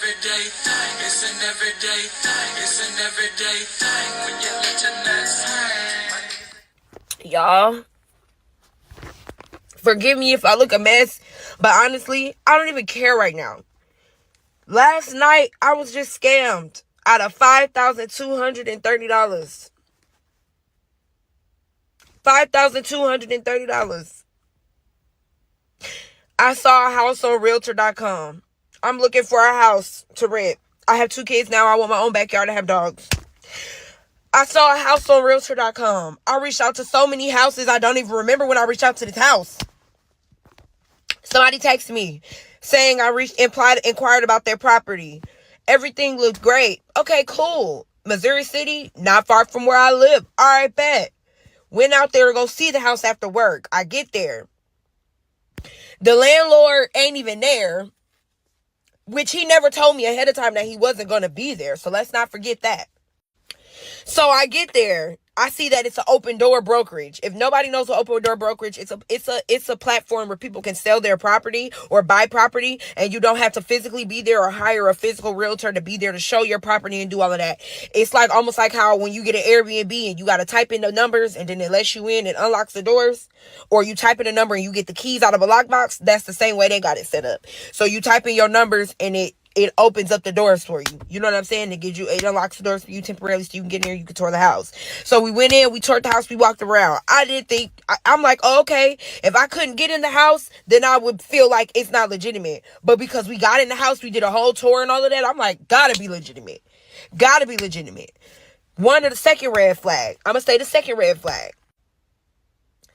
everyday thing. It's an everyday thing. It's an everyday thing when you let your nuts hang. Y'all, forgive me if I look a mess, but honestly, I don't even care right now. Last night, I was just scammed out of $5,230. $5,230. I saw a house on Realtor.com. I'm looking for a house to rent. I have 2 kids now. I want my own backyard to have dogs. I saw a house on Realtor.com. I reached out to so many houses. I don't even remember when I reached out to this house. Somebody texted me saying inquired about their property. Everything looked great. Okay, cool. Missouri City, not far from where I live. All right, bet. Went out there to go see the house after work. I get there. The landlord ain't even there, which he never told me ahead of time that he wasn't going to be there. So let's not forget that. So I get there. I see that it's an open door brokerage. If nobody knows what open door brokerage, it's a platform where people can sell their property or buy property, and you don't have to physically be there or hire a physical realtor to be there to show your property and do all of that. It's like almost like how when you get an Airbnb and you got to type in the numbers and then it lets you in and unlocks the doors, or you type in a number and you get the keys out of a lockbox. That's the same way they got it set up. So you type in your numbers and it opens up the doors for you. You know what I'm saying? It unlocks the doors for you temporarily so you can get in there, you can tour the house. So we went in, we toured the house, we walked around. I'm like, oh, okay, if I couldn't get in the house, then I would feel like it's not legitimate. But because we got in the house, we did a whole tour and all of that, I'm like, gotta be legitimate. Gotta be legitimate. The second red flag. I'm gonna say the second red flag.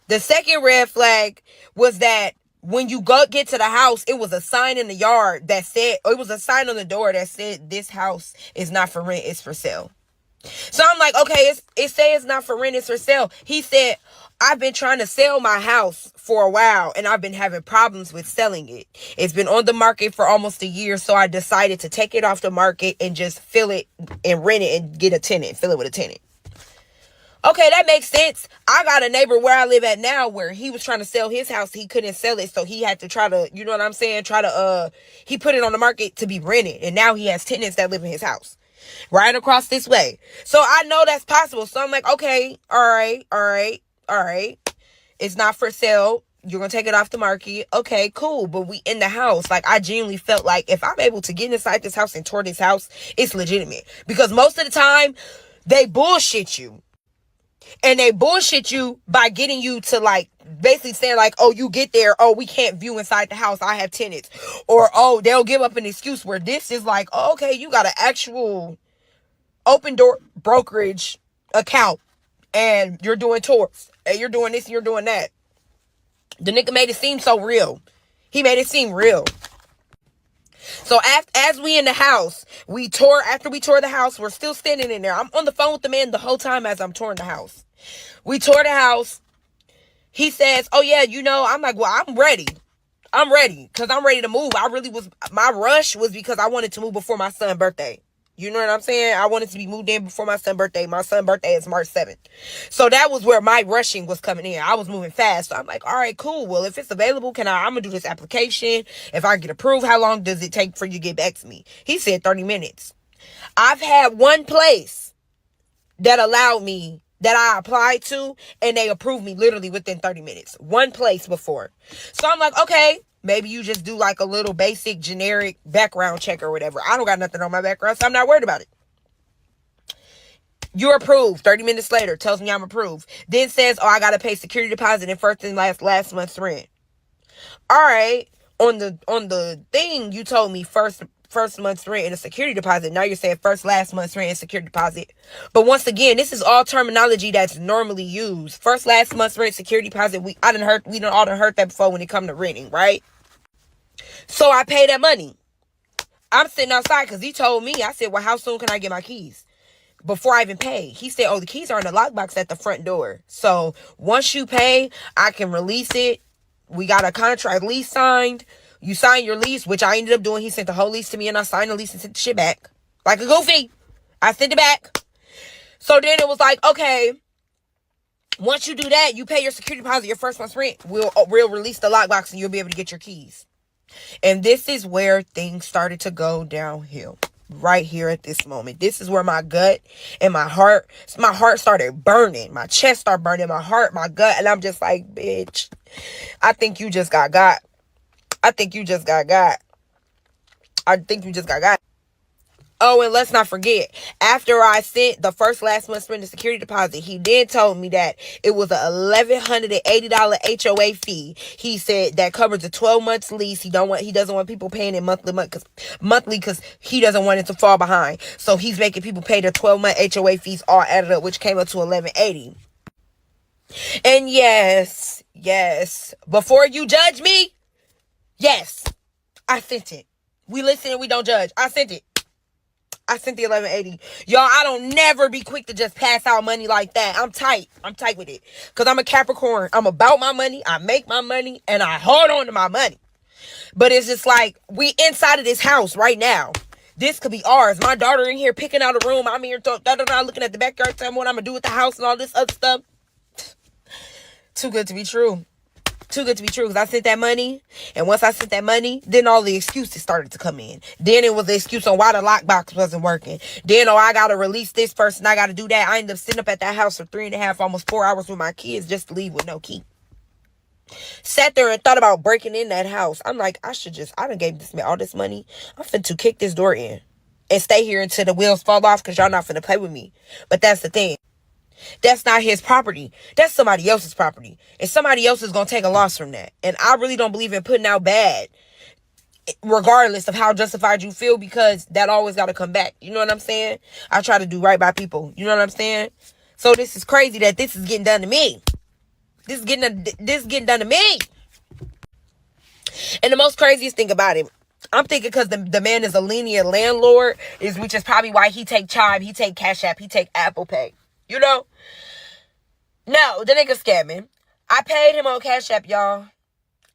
The second red flag was that when you get to the house, it was a sign in the yard that said, it was a sign on the door that said, this house is not for rent, it's for sale. So I'm like, okay, it says it's not for rent, it's for sale. He said, I've been trying to sell my house for a while and I've been having problems with selling it. It's been on the market for almost a year, so I decided to take it off the market and just fill it and rent it and get a tenant, fill it with a tenant. Okay, that makes sense. I got a neighbor where I live at now where he was trying to sell his house. He couldn't sell it, so he had to try to, you know what I'm saying? He put it on the market to be rented. And now he has tenants that live in his house right across this way. So I know that's possible. So I'm like, okay, all right. It's not for sale. You're going to take it off the market. Okay, cool. But we in the house. Like, I genuinely felt like if I'm able to get inside this house and tour this house, it's legitimate. Because most of the time, they bullshit you. And they bullshit you by getting you to like basically saying like, oh, you get there, oh, we can't view inside the house, I have tenants. Or, oh, they'll give up an excuse where this is like, oh, okay, you got an actual open door brokerage account and you're doing tours and you're doing this and you're doing that. The nigga made it seem so real. He made it seem real. So as we in the house, after we tore the house, we're still standing in there. I'm on the phone with the man the whole time as I'm touring the house. We tore the house. He says, oh yeah, I'm like, well, I'm ready. Because I'm ready to move. My rush was because I wanted to move before my son's birthday. You know what I'm saying? I wanted to be moved in before my son's birthday. My son's birthday is March 7th. So that was where my rushing was coming in. I was moving fast. So I'm like, all right, cool. Well, if it's available, I'm going to do this application. If I get approved, how long does it take for you to get back to me? He said 30 minutes. I've had one place that I applied to, and they approved me literally within 30 minutes. One place before. So I'm like, okay, maybe you just do like a little basic generic background check or whatever. I don't got nothing on my background, so I'm not worried about it. You're approved. 30 minutes later, tells me I'm approved. Then says, oh, I got to pay security deposit and first and last month's rent. All right. On the thing, you told me first month's rent and a security deposit. Now you're saying last month's rent and security deposit. But once again, this is all terminology that's normally used. Last month's rent, security deposit. We all done heard that before when it come to renting, right? So I pay that money. I'm sitting outside because he told me, I said, well, how soon can I get my keys? Before I even pay. He said, oh, the keys are in the lockbox at the front door. So once you pay, I can release it. We got a contract lease signed. You sign your lease, which I ended up doing. He sent the whole lease to me and I signed the lease and sent the shit back. Like a goofy. I sent it back. So then it was like, okay, once you do that, you pay your security deposit, your first month's rent. We'll release the lockbox and you'll be able to get your keys. And this is where things started to go downhill. Right here at this moment. This is where my gut and my heart started burning. My chest started burning, my heart, my gut. And I'm just like, bitch, I think you just got got. I think you just got got. I think you just got got. Oh, and let's not forget, after I sent the first last month's rent and security deposit, he then told me that it was a $1,180 HOA fee. He said that covers a 12 months lease. He doesn't want people paying it monthly because he doesn't want it to fall behind. So he's making people pay their 12-month HOA fees all added up, which came up to $1,180. And yes, before you judge me, yes, I sent it. We listen and we don't judge. I sent it. I sent the $1,180. Y'all, I don't never be quick to just pass out money like that. I'm tight with it. Because I'm a Capricorn. I'm about my money. I make my money. And I hold on to my money. But it's just like, we inside of this house right now. This could be ours. My daughter in here picking out a room. I'm here looking at the backyard, telling me what I'm going to do with the house and all this other stuff. Too good to be true. Too good to be true, because I sent that money, and once I sent that money, then all the excuses started to come in. Then it was the excuse on why the lockbox wasn't working. Then, I gotta release this person, I gotta do that. I ended up sitting up at that house for 3.5, almost 4 hours with my kids just to leave with no key. Sat there and thought about breaking in that house. I'm like, I done gave this man all this money. I'm finna to kick this door in and stay here until the wheels fall off, because y'all not finna play with me. But that's the thing. That's not his property. That's somebody else's property. And somebody else is going to take a loss from that. And I really don't believe in putting out bad, regardless of how justified you feel, because that always got to come back. You know what I'm saying? I try to do right by people. You know what I'm saying? So this is crazy that this is getting done to me. This is getting done to me. And the most craziest thing about it, I'm thinking because the man is a lenient landlord, which is probably why he take Chime, he take Cashapp, he take Apple Pay. You know? No, the nigga scamming. I paid him on Cashapp, y'all.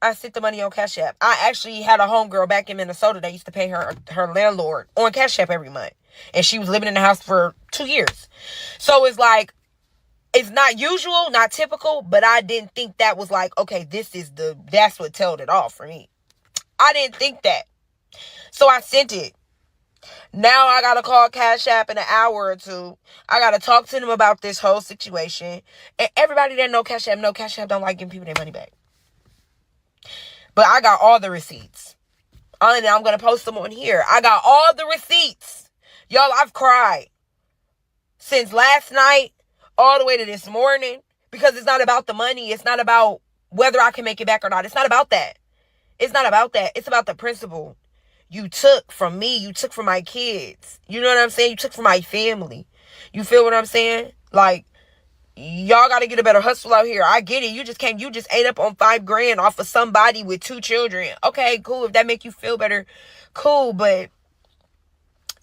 I sent the money on Cashapp. I actually had a homegirl back in Minnesota that used to pay her landlord on Cashapp every month. And she was living in the house for 2 years. So it's like, it's not usual, not typical, but I didn't think that was like, okay, that's what tailed it off for me. I didn't think that. So I sent it. Now I gotta call Cashapp in an hour or two. I gotta talk to them about this whole situation. And everybody that know Cashapp don't like giving people their money back. But I got all the receipts. And I'm gonna post them on here. I got all the receipts. Y'all, I've cried since last night all the way to this morning, because it's not about the money. It's not about whether I can make it back or not. It's not about that. It's not about that. It's about the principle. You took from me. You took from my kids. You know what I'm saying? You took from my family. You feel what I'm saying? Like, y'all got to get a better hustle out here. I get it. You just ate up on $5,000 off of somebody with 2 children. Okay, cool. If that make you feel better, cool. But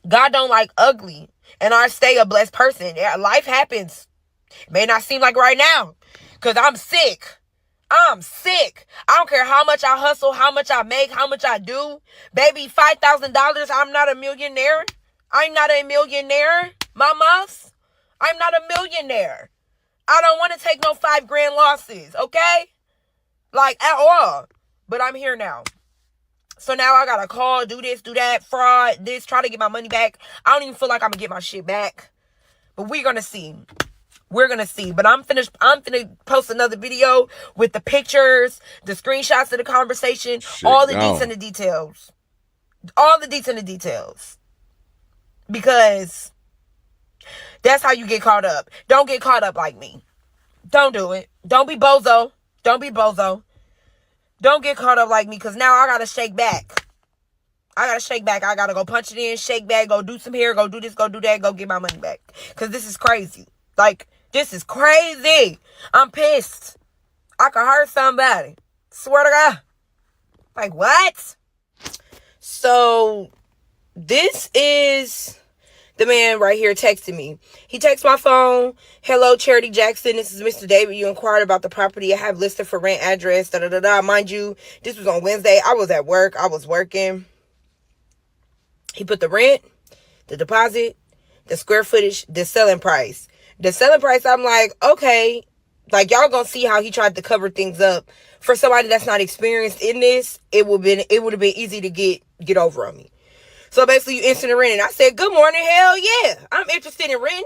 God don't like ugly. And I stay a blessed person. Yeah, life happens. It may not seem like right now, because I'm sick. I don't care how much I hustle, how much I make, how much I do. Baby, $5,000, I'm not a millionaire. I'm not a millionaire, mamas. I'm not a millionaire. I don't want to take no $5,000 losses, okay? Like, at all. But I'm here now. So now I gotta call, do this, do that, fraud, this, try to get my money back. I don't even feel like I'm gonna get my shit back. But we're gonna see. We're going to see. But I'm finna post another video with the pictures, the screenshots of the conversation, all the deets and the details. All the deets and the details. Because that's how you get caught up. Don't get caught up like me. Don't do it. Don't be bozo. Don't be bozo. Don't get caught up like me, because now I got to shake back. I got to go punch it in, shake back, go do some hair, go do this, go do that, go get my money back. Because this is crazy. Like, this is crazy. I'm pissed. I could hurt somebody. Swear to God. Like, what? So, this is the man right here texting me. He texts my phone. Hello, Charity Jackson. This is Mr. David. You inquired about the property I have listed for rent address. Da-da-da-da. Mind you, this was on Wednesday. I was at work. I was working. He put the rent, the deposit, the square footage, the selling price. The selling price, I'm like, okay, Like, y'all gonna see how he tried to cover things up. For somebody that's not experienced in this, it would have been easy to get over on me. So basically, you instant renting. I said, good morning, hell yeah. I'm interested in renting.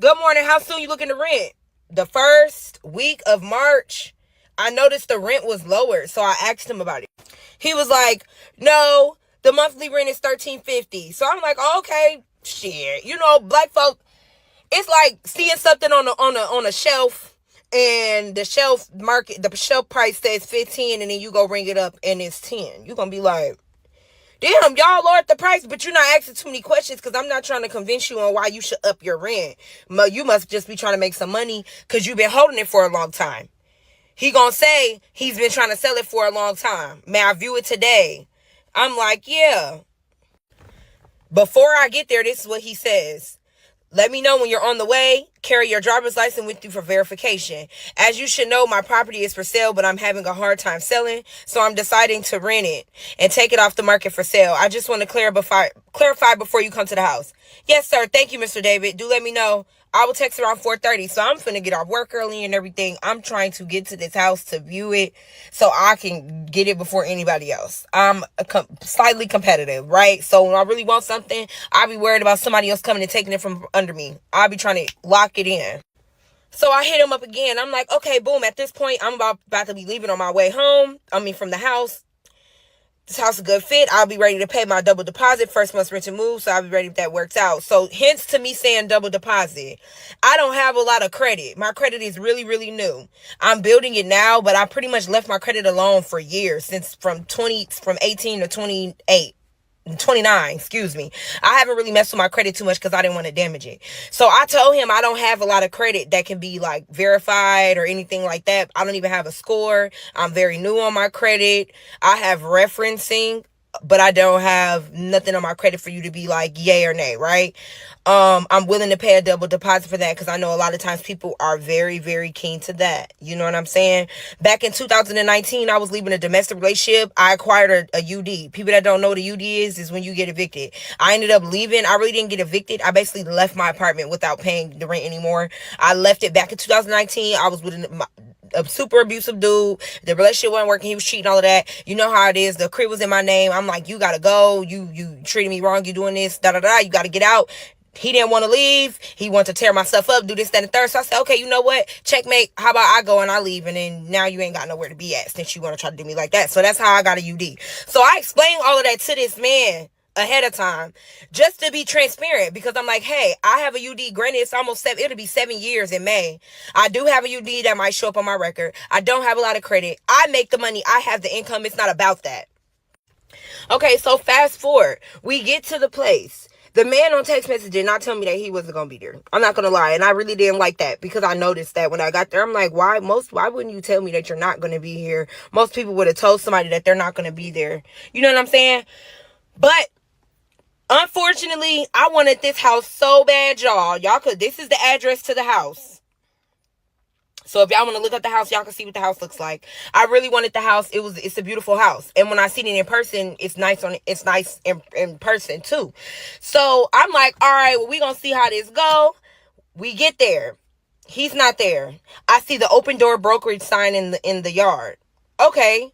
Good morning, how soon you looking to rent? The first week of March, I noticed the rent was lower, so I asked him about it. He was like, no, the monthly rent is $13.50. So I'm like, oh, okay, shit. You know, black folk, it's like seeing something on a shelf, and the shelf price says 15, and then you go ring it up and it's 10. You're gonna be like, damn, y'all lowered the price, but you're not asking too many questions, because I'm not trying to convince you on why you should up your rent. You must just be trying to make some money because you've been holding it for a long time. He gonna say he's been trying to sell it for a long time. May I view it today? I'm like, yeah. Before I get there, this is what he says. Let me know when you're on the way. Carry your driver's license with you for verification. As you should know, my property is for sale, but I'm having a hard time selling, so I'm deciding to rent it and take it off the market for sale. I just want to clarify before you come to the house. Yes, sir. Thank you, Mr. David. Do let me know. I will text around 4:30, so I'm finna get off work early and everything. I'm trying to get to this house to view it so I can get it before anybody else. I'm slightly competitive, right? So when I really want something, I'll be worried about somebody else coming and taking it from under me. I'll be trying to lock it in. So I hit him up again. I'm like, okay, boom. At this point, I'm about to be leaving on my way home. From the house. This house is a good fit. I'll be ready to pay my double deposit. First month's rent to move, so I'll be ready if that works out. So hence to me saying double deposit. I don't have a lot of credit. My credit is really, really new. I'm building it now, but I pretty much left my credit alone for years, since from 18 to 29, excuse me. I haven't really messed with my credit too much because I didn't want to damage it. So I told him I don't have a lot of credit that can be like verified or anything like that. I don't even have a score. I'm very new on my credit. I have referencing, but I don't have nothing on my credit for you to be like yay or nay, right? I'm willing to pay a double deposit for that because I know a lot of times people are very, very keen to that. You know what I'm saying? Back in 2019, I was leaving a domestic relationship. I acquired a UD. People that don't know what a UD is when you get evicted. I ended up leaving. I really didn't get evicted. I basically left my apartment without paying the rent anymore. I left it back in 2019. I was with a super abusive dude. The relationship wasn't working. He was cheating, all of that. You know how it is. The crib was in my name. I'm like, you gotta go. You treated me wrong. You doing this, You gotta get out. He didn't want to leave. He wanted to tear my stuff up, do this, that, and the third. So I said, okay, you know what? Checkmate. How about I go and I leave, and then now you ain't got nowhere to be at since you want to try to do me like that. So that's how I got a UD. So I explained all of that to this man ahead of time, just to be transparent, because I'm like, hey, I have a UD. Granted, it's almost it'll be 7 years in May. I do have a UD that might show up on my record. I don't have a lot of credit. I make the money. I have the income. It's not about that. Okay, so fast forward. We get to the place. The man on text message did not tell me that he wasn't going to be there. I'm not going to lie. And I really didn't like that, because I noticed that when I got there, I'm like, why wouldn't you tell me that you're not going to be here? Most people would have told somebody that they're not going to be there. You know what I'm saying? But unfortunately, I wanted this house so bad, y'all. This is the address to the house. So if y'all want to look at the house, y'all can see what the house looks like. I really wanted the house. It's a beautiful house. And when I seen it in person, it's nice in person too. So I'm like, all right, well, we going to see how this go. We get there. He's not there. I see the open door brokerage sign in the yard. Okay.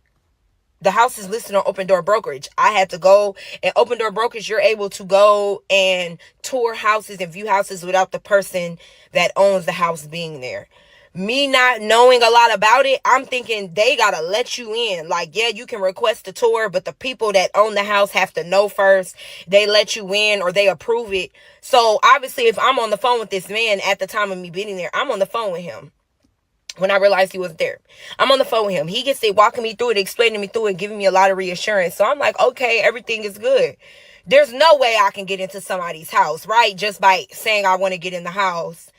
The house is listed on Open Door Brokerage. I had to go, and Open Door Brokerage, you're able to go and tour houses and view houses without the person that owns the house being there. Me not knowing a lot about it, I'm thinking they gotta let you in. Like, yeah, you can request a tour, but the people that own the house have to know first. They let you in or they approve it. So obviously, if I'm on the phone with this man at the time of me being there, I'm on the phone with him. When I realized he wasn't there, I'm on the phone with him. He gets to walking me through it, explaining me through it, giving me a lot of reassurance. So I'm like, okay, everything is good. There's no way I can get into somebody's house, right? Just by saying I want to get in the house,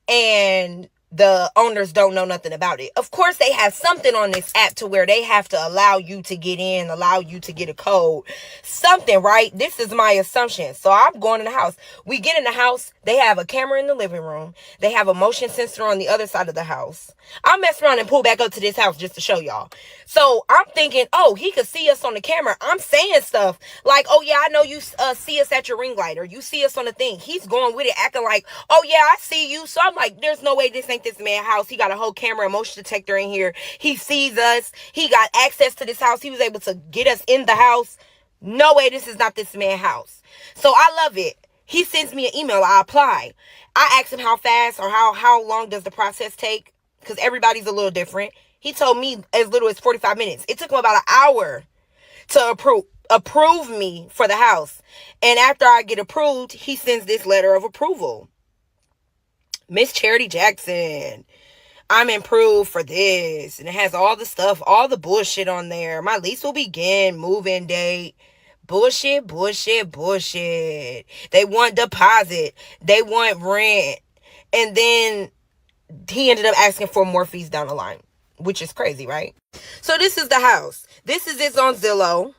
and the owners don't know nothing about it. Of course, they have something on this app to where they have to allow you to get in, allow you to get a code, something, right? This is my assumption. So I'm going in the house. We get in the house. They have a camera in the living room. They have a motion sensor on the other side of the house. I mess around and pull back up to this house just to show y'all. So I'm thinking, oh, he could see us on the camera. I'm saying stuff like, oh yeah, I know you see us at your ring light, or you see us on the thing. He's going with it, acting like, oh yeah, I see you. So I'm like, there's no way this ain't rent this man's house. He got a whole camera and motion detector in here. He sees us. He got access to this house. He was able to get us in the house. No way, this is not this man's house. So I love it. He sends me an email. I apply. I asked him how fast or how long does the process take, because everybody's a little different. He told me as little as 45 minutes. It took him about an hour to approve me for the house. And after I get approved, he sends this letter of approval. Miss Charity Jackson, I'm approved for this. And it has all the stuff, all the bullshit on there. My lease will begin, move-in date. Bullshit, bullshit, bullshit. They want deposit. They want rent. And then he ended up asking for more fees down the line, which is crazy, right? So this is the house. This is it on Zillow.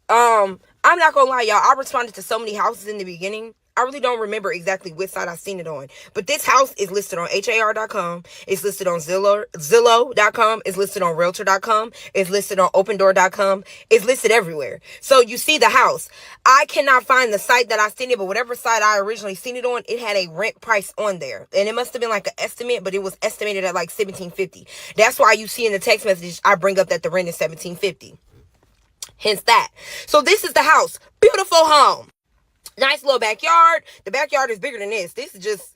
I'm not gonna lie, y'all. I responded to so many houses in the beginning. I really don't remember exactly which site I've seen it on. But this house is listed on har.com. It's listed on Zillow.com. It's listed on realtor.com. It's listed on opendoor.com. It's listed everywhere. So you see the house. I cannot find the site that I seen it, but whatever site I originally seen it on, it had a rent price on there. And it must have been like an estimate, but it was estimated at like $1,750. That's why you see in the text message, I bring up that the rent is $1,750. Hence that. So this is the house. Beautiful home. Nice little backyard. The backyard is bigger than this. This is just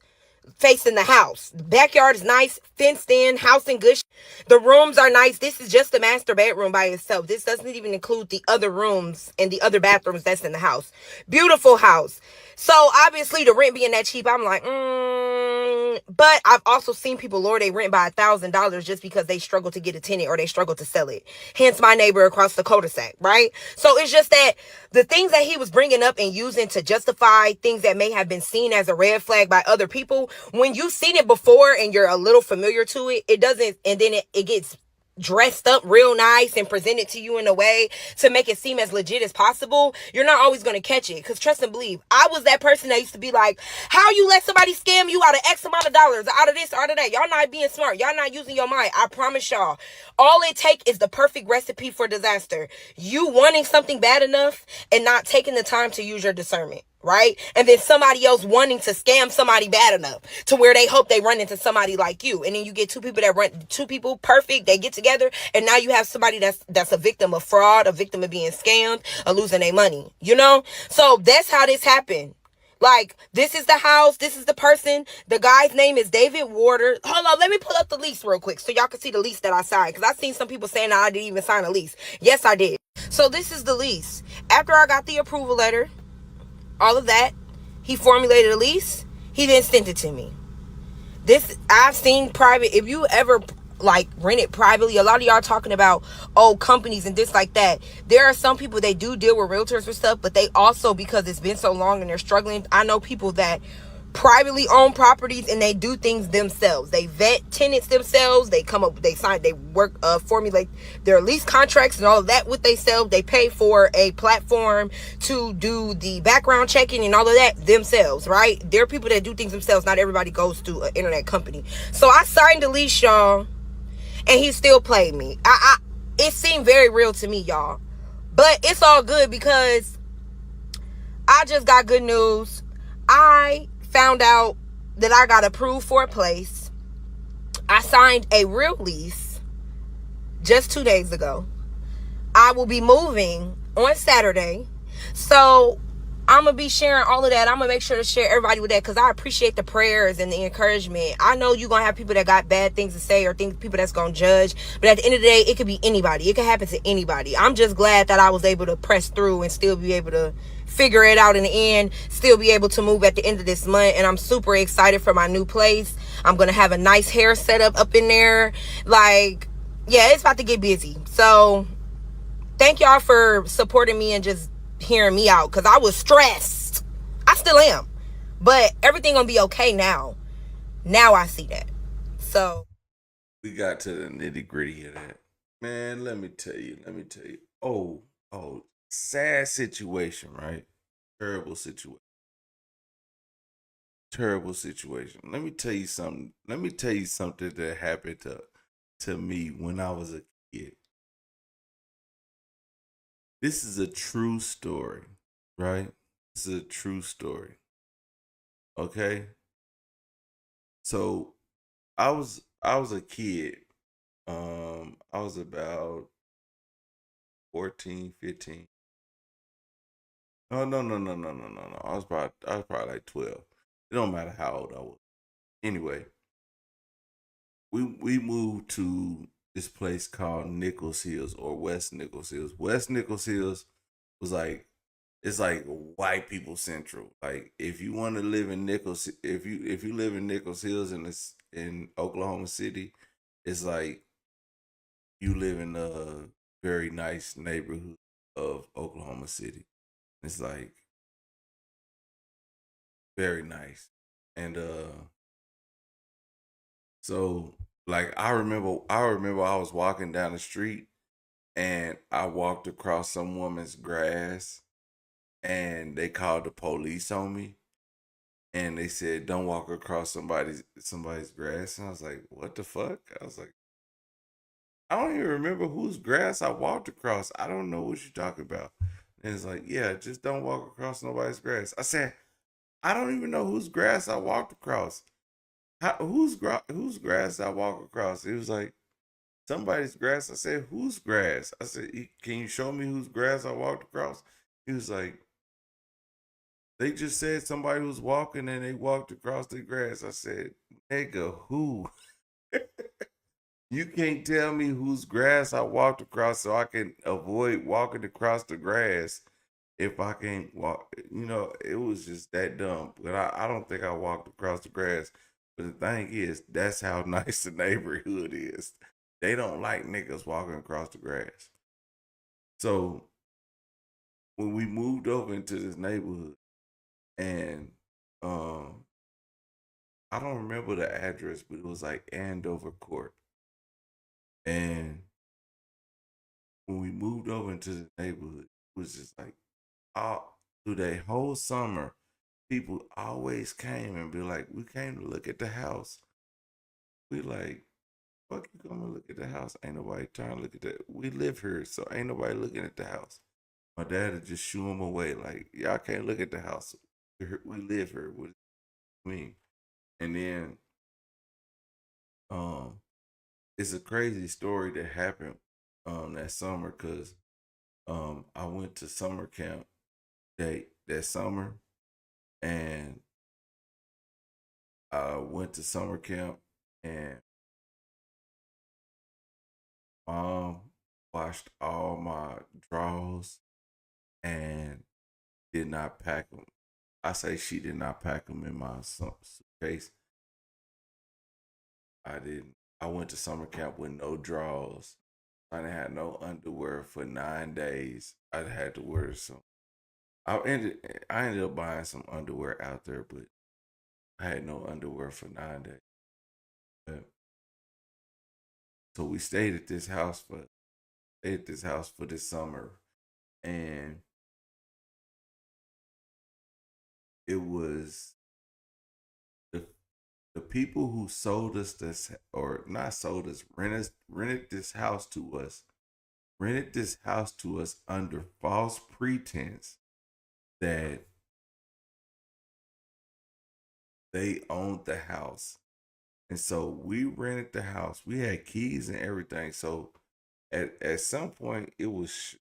facing the house. The backyard is nice, fenced in, house in good. The rooms are nice. This is just the master bedroom by itself. This doesn't even include the other rooms and the other bathrooms that's in the house. Beautiful house. So obviously the rent being that cheap, I'm like, but I've also seen people lower their rent by $1,000 just because they struggle to get a tenant or they struggle to sell it. Hence my neighbor across the cul-de-sac, right? So it's just that the things that he was bringing up and using to justify things that may have been seen as a red flag by other people, when you've seen it before and you're a little familiar to it, it doesn't, and then it gets dressed up real nice and presented to you in a way to make it seem as legit as possible, you're not always going to catch it. Because trust and believe, I was that person that used to be like, how you let somebody scam you out of X amount of dollars, out of this, out of that? Y'all not being smart. Y'all not using your mind. I promise y'all, all it take is the perfect recipe for disaster. You wanting something bad enough and not taking the time to use your discernment. Right? And then somebody else wanting to scam somebody bad enough to where they hope they run into somebody like you. And then you get two people perfect, they get together, and now you have somebody that's a victim of fraud, a victim of being scammed, or losing their money. You know? So that's how this happened. Like, this is the house, this is the person. The guy's name is David Warder. Hold on, let me pull up the lease real quick so y'all can see the lease that I signed. Because I've seen some people saying that I didn't even sign a lease. Yes, I did. So this is the lease. After I got the approval letter, all of that, he formulated a lease. He then sent it to me. This, I've seen private, if you ever like rent it privately, a lot of y'all talking about companies and this like that. There are some people, they do deal with realtors for stuff, but they also, because it's been so long and they're struggling, I know people that privately own properties and they do things themselves. They vet tenants themselves. They come up, they sign, they work, formulate their lease contracts and all of that with themselves. They pay for a platform to do the background checking and all of that themselves, right? There are people that do things themselves. Not everybody goes to an internet company. So I signed the lease, y'all, and he still played me. It seemed very real to me, y'all, but it's all good because I just got good news. I found out that I got approved for a place. I signed a real lease just 2 days ago. I will be moving on Saturday. So I'm going to be sharing all of that. I'm going to make sure to share everybody with that because I appreciate the prayers and the encouragement. I know you're going to have people that got bad things to say or people that's going to judge. But at the end of the day, it could be anybody. It could happen to anybody. I'm just glad that I was able to press through and still be able to figure it out in the end, still be able to move at the end of this month. And I'm super excited for my new place. I'm going to have a nice hair setup up in there. Like, yeah, it's about to get busy. So thank y'all for supporting me and just hearing me out because I was stressed. I still am. But everything going to be okay now. Now I see that. So we got to the nitty gritty of that. Man, let me tell you. Oh, sad situation, right? Terrible situation. Let me tell you something. That happened to me when I was a kid. This is a true story, right? This is a true story. Okay? So I was a kid. I was about 14, 15. No. I was probably like 12. It don't matter how old I was. Anyway, we moved to this place called Nichols Hills or West Nichols Hills. West Nichols Hills was like it's like white people central. Like if you want to live in Nichols, if you live in Nichols Hills in this in Oklahoma City, it's like you live in a very nice neighborhood of Oklahoma City. It's like very nice. And so like I remember I was walking down the street and I walked across some woman's grass and they called the police on me and they said don't walk across somebody's grass and I was like, what the fuck? I was like, I don't even remember whose grass I walked across. I don't know what you're talking about. And it's like, yeah, just don't walk across nobody's grass. I said, I don't even know whose grass I walked across. Whose grass I walk across? It was like somebody's grass. I said, whose grass? I said, can you show me whose grass I walked across? He was like, they just said somebody was walking and they walked across the grass. I said, nigga, who? You can't tell me whose grass I walked across so I can avoid walking across the grass if I can't walk. It was just that dumb. But I don't think I walked across the grass. But the thing is, that's how nice the neighborhood is. They don't like niggas walking across the grass. So when we moved over into this neighborhood, and um, I don't remember the address, but it was like Andover Court. And when we moved over into the neighborhood, it was just like all through that whole summer, people always came and be like, "We came to look at the house." We like, "Fuck you, come and look at the house." Ain't nobody trying to look at that. We live here, so ain't nobody looking at the house. My dad would just shoo them away, like, "Y'all can't look at the house. We live here." What do you mean? And then, um, it's a crazy story that happened that summer because I went to summer camp that summer and I went to summer camp and mom washed all my drawers and did not pack them. I say she did not pack them in my suitcase. I didn't. I went to summer camp with no drawers. I didn't have no underwear for 9 days. I had to wear some. I ended up buying some underwear out there, but I had no underwear for 9 days. But, so we stayed at this house for this summer, and it was the the people who sold us this or not sold us rented this house to us under false pretense that they owned the house. And so we rented the house. We had keys and everything. So at some point it was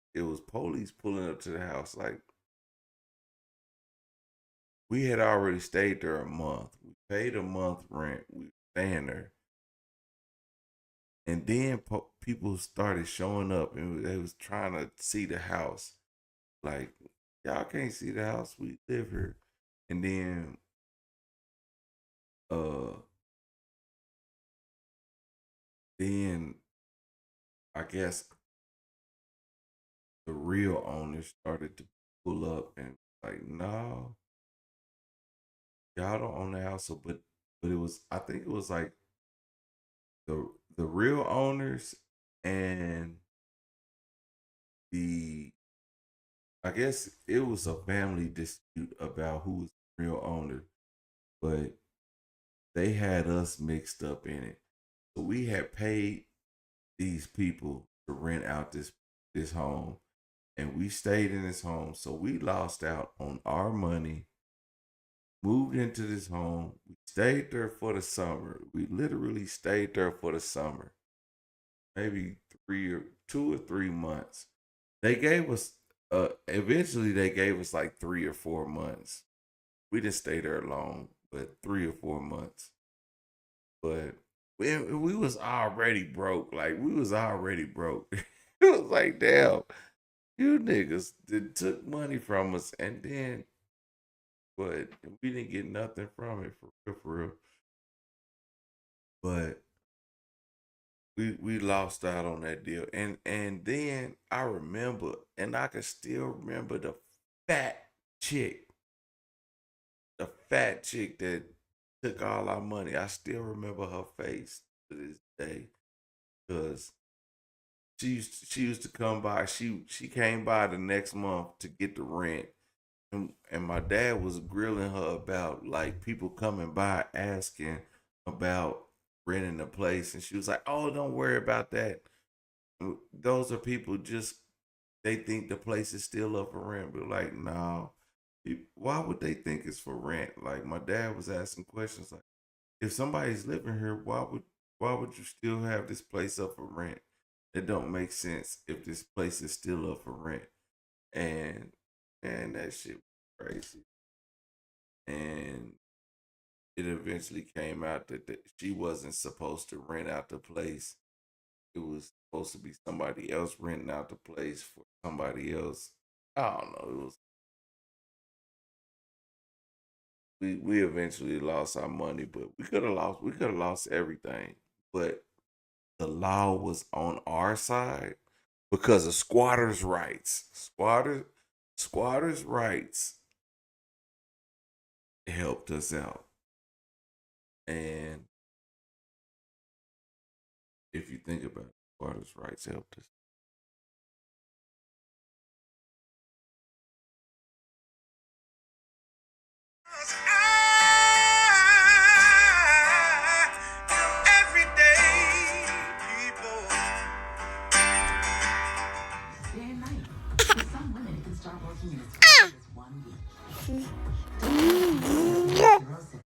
police pulling up to the house. Like we had already stayed there a month. We paid a month rent. We were staying there. And then people started showing up and they was trying to see the house. Like, y'all can't see the house. We live here. And uh then I guess the real owners started to pull up and like, no, y'all don't own the house. So but it was I think it was like the real owners and the I guess it was a family dispute about who was the real owner, but they had us mixed up in it. So we had paid these people to rent out this home, and we stayed in this home. So we lost out on our money moved into this home. We stayed there for the summer. We literally stayed there for the summer. Maybe 2 or 3 months. They gave us eventually they gave us like 3 or 4 months. We didn't stay there long, but 3 or 4 months. But we was already broke. Like we was already broke. It was like, damn, you niggas took money from us and then but we didn't get nothing from it for real. But we lost out on that deal. And then I remember, and I can still remember fat chick, the fat chick that took all our money. I still remember her face to this day. Cause she used to come by. She came by the next month to get the rent. And my dad was grilling her about like people coming by asking about renting a place, and she was like, "Oh, don't worry about that. Those are people just they think the place is still up for rent." But like, no, why would they think it's for rent? Like my dad was asking questions like, if somebody's living here, why would you still have this place up for rent? It don't make sense if this place is still up for rent. And that shit was crazy. And it eventually came out that she wasn't supposed to rent out the place. It was supposed to be somebody else renting out the place for somebody else. I don't know. It was we eventually lost our money, but we could have lost everything. But the law was on our side because of squatters' rights. Squatters' rights helped us out. And if you think about it, squatters' rights helped us. Everyday people. Day and night. For some women, it can start working in as quick as 1 week.